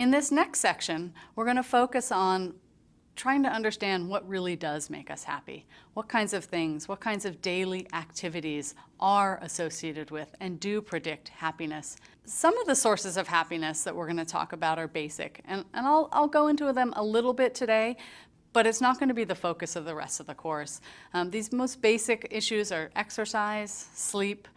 In this next section, we're going to focus on trying to understand what really does make us happy. What kinds of things, what kinds of daily activities are associated with and do predict happiness. Some of the sources of happiness that we're going to talk about are basic, and I'll go into them a little bit today, but it's not going to be the focus of the rest of the course. These most basic issues are exercise, sleep,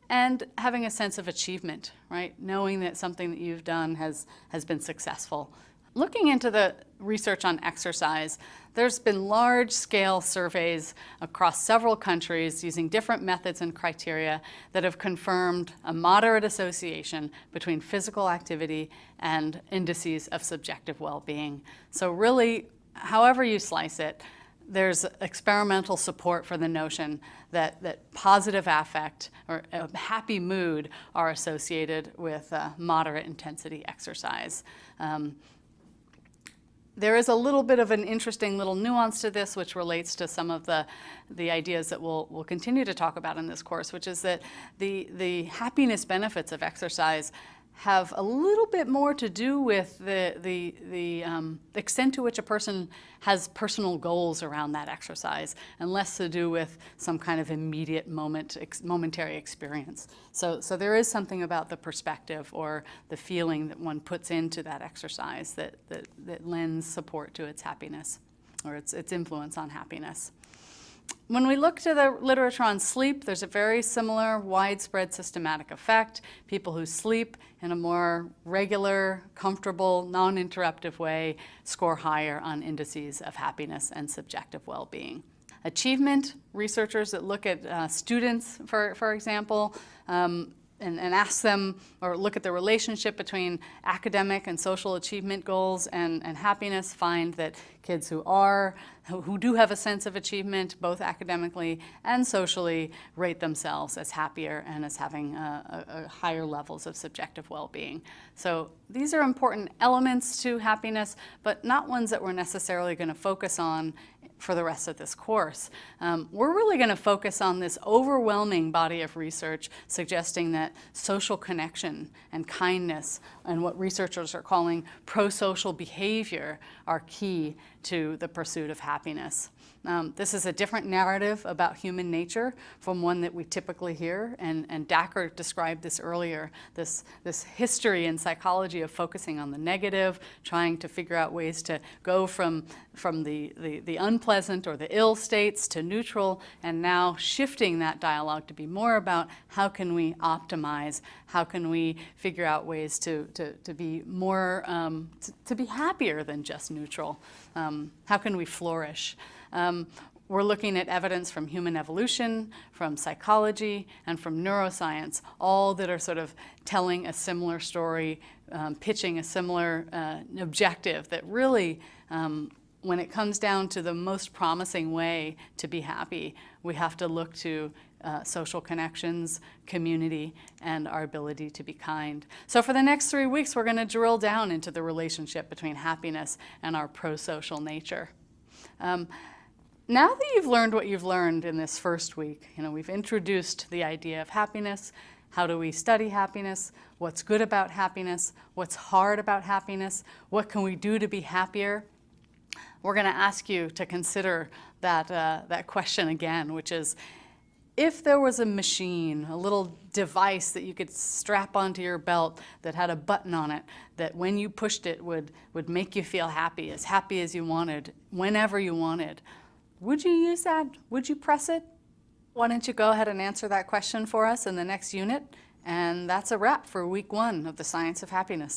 and having a sense of achievement, right? Knowing that something that you've done has been successful. Looking into the research on exercise, there's been large-scale surveys across several countries using different methods and criteria that have confirmed a moderate association between physical activity and indices of subjective well-being. So really, however you slice it, there's experimental support for the notion that positive affect or a happy mood are associated with moderate intensity exercise. There is a little bit of an interesting little nuance to this, which relates to some of the ideas that we'll continue to talk about in this course, which is that the happiness benefits of exercise have a little bit more to do with the extent to which a person has personal goals around that exercise, and less to do with some kind of immediate momentary experience. So there is something about the perspective or the feeling that one puts into that exercise that lends support to its happiness, or its influence on happiness. When we look to the literature on sleep, there's a very similar widespread systematic effect. People who sleep in a more regular, comfortable, non-interruptive way score higher on indices of happiness and subjective well-being. Achievement, researchers that look at students, for example, and ask them, or look at the relationship between academic and social achievement goals and happiness, find that kids who do have a sense of achievement, both academically and socially, rate themselves as happier and as having higher levels of subjective well-being. So these are important elements to happiness, but not ones that we're necessarily going to focus on for the rest of this course. We're really going to focus on this overwhelming body of research suggesting that social connection and kindness and what researchers are calling pro-social behavior are key to the pursuit of happiness. This is a different narrative about human nature from one that we typically hear, and Dacher described this earlier, this history in psychology of focusing on the negative, trying to figure out ways to go from the unpleasant or the ill states to neutral, and now shifting that dialogue to be more about how can we optimize, how can we figure out ways to be more, to be happier than just neutral. How can we flourish? We're looking at evidence from human evolution, from psychology, and from neuroscience, all that are sort of telling a similar story, pitching a similar objective that really, when it comes down to the most promising way to be happy, we have to look to social connections, community, and our ability to be kind. So for the next 3 weeks, we're going to drill down into the relationship between happiness and our pro-social nature. Now that you've learned what you've learned in this first week, we've introduced the idea of happiness. How do we study happiness? What's good about happiness? What's hard about happiness? What can we do to be happier? We're going to ask you to consider that question again, which is, if there was a machine, a little device that you could strap onto your belt that had a button on it, that when you pushed it would make you feel happy as you wanted, whenever you wanted, would you use that? Would you press it? Why don't you go ahead and answer that question for us in the next unit? And that's a wrap for week 1 of the Science of Happiness.